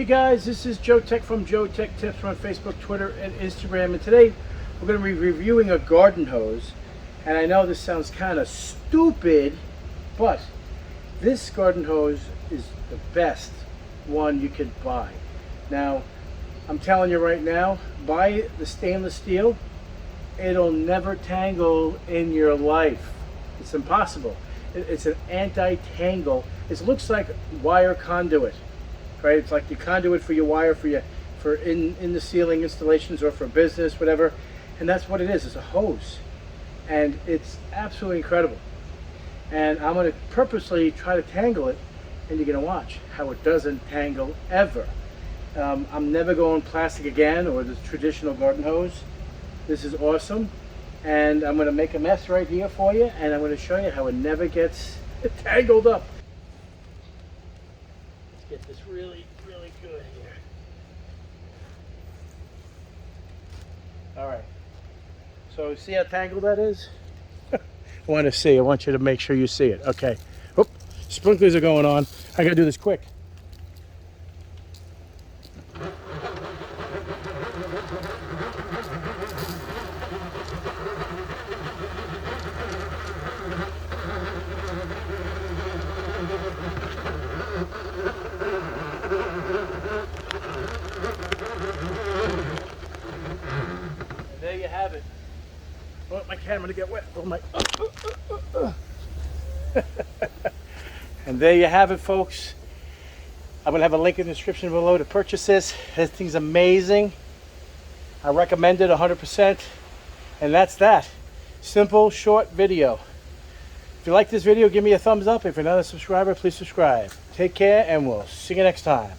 Hey guys, this is Joe Tech from JoeteckTips on Facebook, Twitter, and Instagram. And today we're going to be reviewing a garden hose. And I know this sounds kind of stupid, but this garden hose is the best one you could buy. Now, I'm telling you right now, buy the stainless steel. It'll never tangle in your life. It's impossible. It's an anti-tangle. It looks like wire conduit. Right, it's like the conduit for your wire for in the ceiling installations or for business, whatever, and that's what it is. It's a hose, and it's absolutely incredible. And I'm going to purposely try to tangle it, and you're going to watch how it doesn't tangle ever. I'm never going plastic again or the traditional garden hose. This is awesome, and I'm going to make a mess right here for you, and I'm going to show you how it never gets tangled up. Get this really good here. All right. So see how tangled that is? I want to see. I want you to make sure you see it. Okay. Oop, sprinklers are going on. I gotta do this quick. There you have it. I want my camera to get wet. Oh my. And there you have it, folks. I'm going to have a link in the description below to purchase this. This thing's amazing. I recommend it 100%. And that's that. Simple, short video. If you like this video, give me a thumbs up. If you're not a subscriber, please subscribe. Take care, and we'll see you next time.